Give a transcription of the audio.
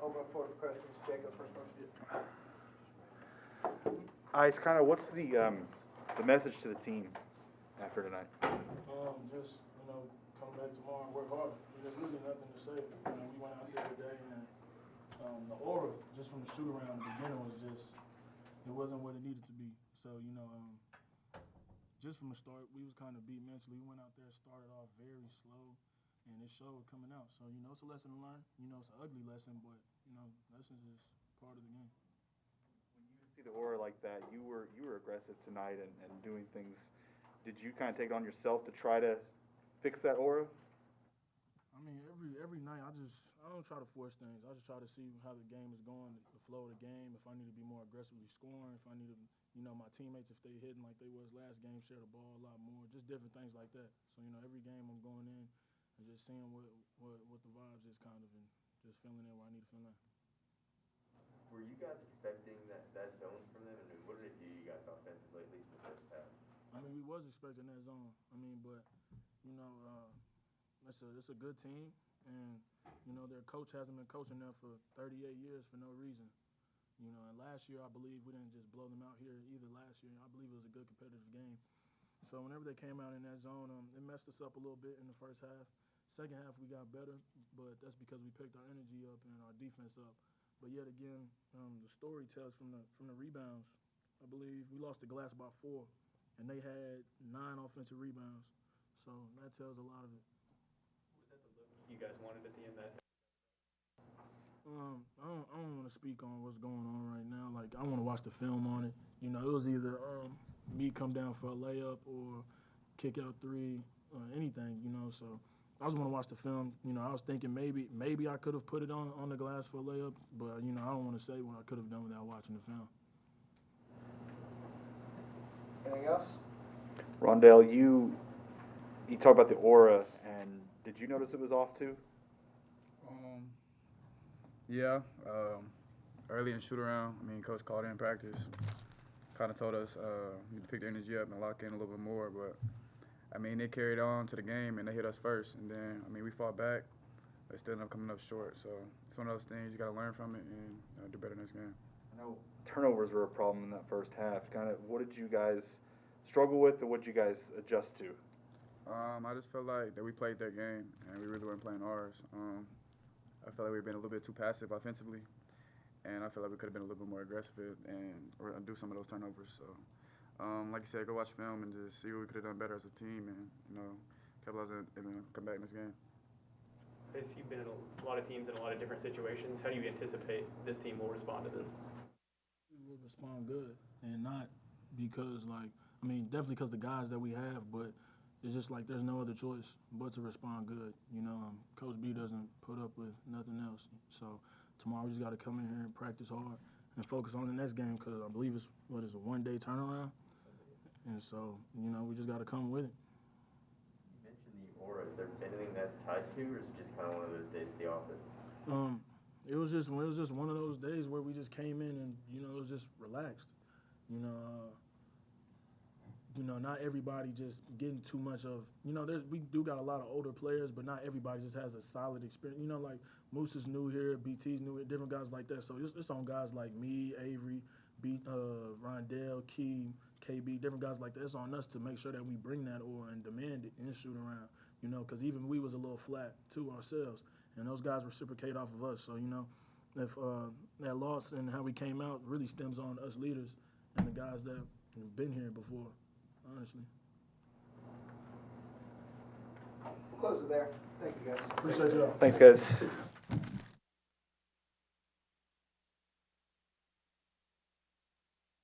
Open up for questions. Jacob, first question. Ice, kind of, what's the message to the team after tonight? Just, come back tomorrow and work harder. There's really nothing to say. We went out there today and the aura just from the shoot around the beginning was just, it wasn't what it needed to be. So, just from the start, we was kind of beat mentally. We went out there, started off very slow, and it showed coming out. So, it's a lesson to learn. It's an ugly lesson, but, lessons is part of the game. When you see the aura like that, you were aggressive tonight and doing things. Did you kind of take it on yourself to try to fix that aura? I mean, every night I don't try to force things. I just try to see how the game is going, the flow of the game. If I need to be more aggressively scoring, if I need to, my teammates, if they hitting like they was last game, share the ball a lot more. Just different things like that. So every game I'm going in and just seeing what the vibes is kind of, and just filling in where I need to fill in. Were you guys expecting that zone from them, and what did it do to you guys offensively, at least in the first half? I mean, we was expecting that zone. But it's a good team, and their coach hasn't been coaching there for 38 years for no reason. And last year I believe we didn't just blow them out here either. Last year I believe it was a good competitive game. So whenever they came out in that zone, it messed us up a little bit in the first half. Second half we got better, but that's because we picked our energy up and our defense up. But yet again, the story tells from the rebounds. I believe we lost the glass by 4, and they had 9 offensive rebounds. So that tells a lot of it. Was that the look you guys wanted at the end of that? I don't want to speak on what's going on right now. Like, I want to watch the film on it. It was either me come down for a layup or kick out 3 or anything, So I just want to watch the film. I was thinking maybe I could have put it on the glass for a layup, but, I don't want to say what I could have done without watching the film. Anything else? Rondel, you talk about the aura, and did you notice it was off too? Yeah. Early in shoot around, Coach called in practice, kind of told us we need to pick the energy up and lock in a little bit more. But, they carried on to the game, and they hit us first. And then, we fought back. They still ended up coming up short. So it's one of those things you got to learn from it and do better next game. I know turnovers were a problem in that first half. Kind of, what did you guys struggle with, or what did you guys adjust to? I just felt like that we played their game, and we really weren't playing ours. I felt like we've been a little bit too passive offensively, and I feel like we could have been a little bit more aggressive or do some of those turnovers. So, like you said, go watch film and just see what we could have done better as a team, and capitalize and come back next game. You've been in a lot of teams in a lot of different situations. How do you anticipate this team will respond to this? We will respond good, and not because definitely because the guys that we have, but it's just like there's no other choice but to respond good. Coach B doesn't put up with nothing else. So tomorrow we just got to come in here and practice hard and focus on the next game, because I believe it's a 1-day turnaround. And so, we just got to come with it. You mentioned the aura. Is there anything that's tied to, or is it just kind of one of those days at the office? It was just one of those days where we just came in and, it was just relaxed. Not everybody just getting too much of, we do got a lot of older players, but not everybody just has a solid experience. Like Moose is new here, BT's new here, different guys like that. So it's on guys like me, Avery, Rondel, Key, KB, different guys like that. It's on us to make sure that we bring that aura and demand it and shoot around, because even we was a little flat too ourselves, and those guys reciprocate off of us. So, if that loss and how we came out really stems on us leaders and the guys that have been here before. Honestly. We'll close it there. Thank you, guys. Appreciate y'all. Thanks, guys.